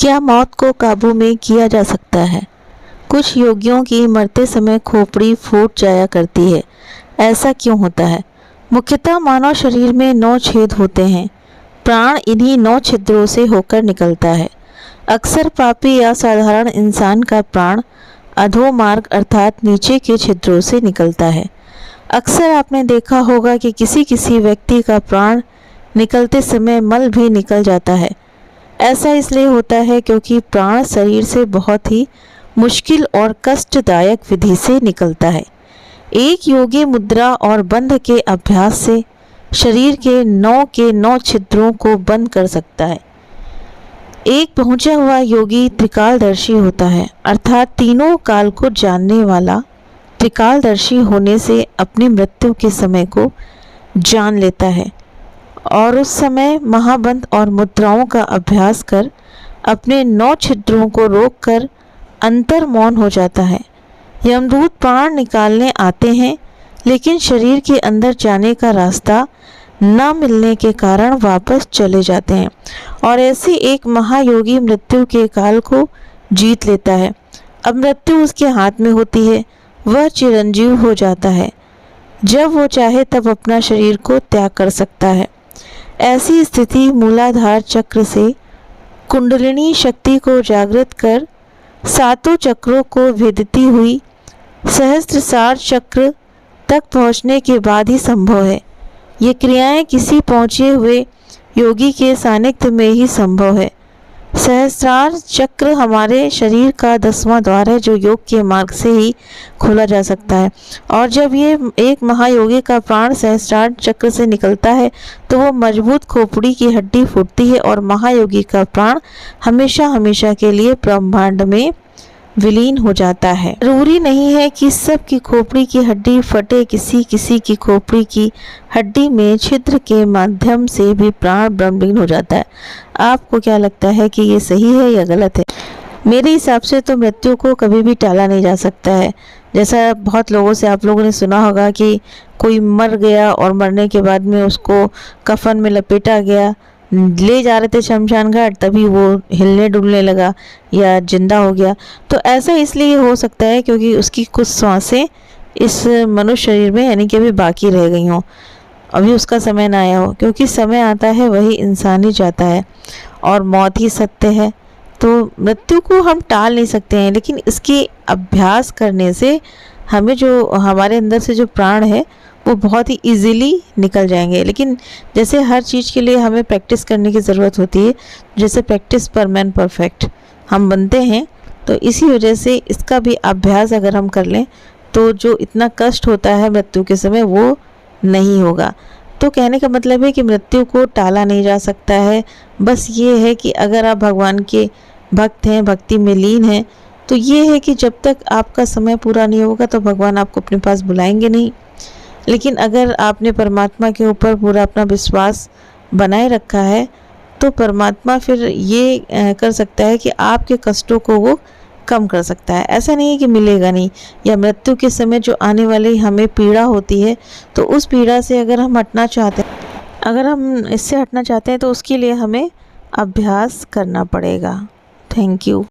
क्या मौत को काबू में किया जा सकता है? कुछ योगियों की मरते समय खोपड़ी फूट जाया करती है। ऐसा क्यों होता है? मुख्यतः मानव शरीर में 9 छेद होते हैं। प्राण इन्हीं 9 छिद्रों से होकर निकलता है। अक्सर पापी या साधारण इंसान का प्राण अधोमार्ग अर्थात नीचे के छिद्रों से निकलता है। अक्सर आपने देखा होगा कि किसी किसी व्यक्ति का प्राण निकलते समय मल भी निकल जाता है। ऐसा इसलिए होता है क्योंकि प्राण शरीर से बहुत ही मुश्किल और कष्टदायक विधि से निकलता है। एक योगी मुद्रा और बंध के अभ्यास से शरीर के 9 छिद्रों को बंद कर सकता है। एक पहुंचा हुआ योगी त्रिकालदर्शी होता है, अर्थात तीनों काल को जानने वाला। त्रिकालदर्शी होने से अपनी मृत्यु के समय को जान लेता है और उस समय महाबंध और मुद्राओं का अभ्यास कर अपने 9 छिद्रों को रोककर अंतर्मौन हो जाता है। यमदूत प्राण निकालने आते हैं, लेकिन शरीर के अंदर जाने का रास्ता न मिलने के कारण वापस चले जाते हैं और ऐसे एक महायोगी मृत्यु के काल को जीत लेता है। अब मृत्यु उसके हाथ में होती है, वह चिरंजीव हो जाता है। जब वो चाहे तब अपना शरीर को त्याग कर सकता है। ऐसी स्थिति मूलाधार चक्र से कुंडलिनी शक्ति को जागृत कर 7 चक्रों को भेदती हुई सहस्त्रसार चक्र तक पहुंचने के बाद ही संभव है। ये क्रियाएं किसी पहुंचे हुए योगी के सानिध्य में ही संभव है। सहस्त्रार चक्र हमारे शरीर का 10वां द्वार है जो योग के मार्ग से ही खोला जा सकता है। और जब ये एक महायोगी का प्राण सहस्त्रार चक्र से निकलता है तो वो मजबूत खोपड़ी की हड्डी फूटती है और महायोगी का प्राण हमेशा हमेशा के लिए ब्रह्मांड में विलीन हो जाता है। जरूरी नहीं है कि सबकी खोपड़ी की हड्डी फटे, किसी किसी की खोपड़ी की हड्डी में छिद्र के माध्यम से भी प्राण ब्रह्मलीन हो जाता है। आपको क्या लगता है कि ये सही है या गलत है? मेरे हिसाब से तो मृत्यु को कभी भी टाला नहीं जा सकता है। जैसा बहुत लोगों से आप लोगों ने सुना होगा कि कोई मर गया और मरने के बाद में उसको कफन में लपेटा गया, ले जा रहे थे शमशान घाट, तभी वो हिलने डुलने लगा या जिंदा हो गया। तो ऐसा इसलिए हो सकता है क्योंकि उसकी कुछ सांसें इस मनुष्य शरीर में यानी कि अभी बाकी रह गई हों, अभी उसका समय ना आया हो। क्योंकि समय आता है वही इंसान ही जाता है और मौत ही सत्य है। तो मृत्यु को हम टाल नहीं सकते हैं, लेकिन इसके अभ्यास करने से हमें जो हमारे अंदर से जो प्राण है वो बहुत ही इजीली निकल जाएंगे। लेकिन जैसे हर चीज़ के लिए हमें प्रैक्टिस करने की ज़रूरत होती है, जैसे प्रैक्टिस पर मैन परफेक्ट हम बनते हैं, तो इसी वजह से इसका भी अभ्यास अगर हम कर लें तो जो इतना कष्ट होता है मृत्यु के समय वो नहीं होगा। तो कहने का मतलब है कि मृत्यु को टाला नहीं जा सकता है। बस ये है कि अगर आप भगवान के भक्त हैं, भक्ति में लीन हैं, तो ये है कि जब तक आपका समय पूरा नहीं होगा तो भगवान आपको अपने पास बुलाएंगे नहीं। लेकिन अगर आपने परमात्मा के ऊपर पूरा अपना विश्वास बनाए रखा है तो परमात्मा फिर ये कर सकता है कि आपके कष्टों को वो कम कर सकता है। ऐसा नहीं है कि मिलेगा नहीं, या मृत्यु के समय जो आने वाली हमें पीड़ा होती है तो उस पीड़ा से अगर हम हटना चाहते हैं, अगर हम इससे हटना चाहते हैं तो उसके लिए हमें अभ्यास करना पड़ेगा। Thank you.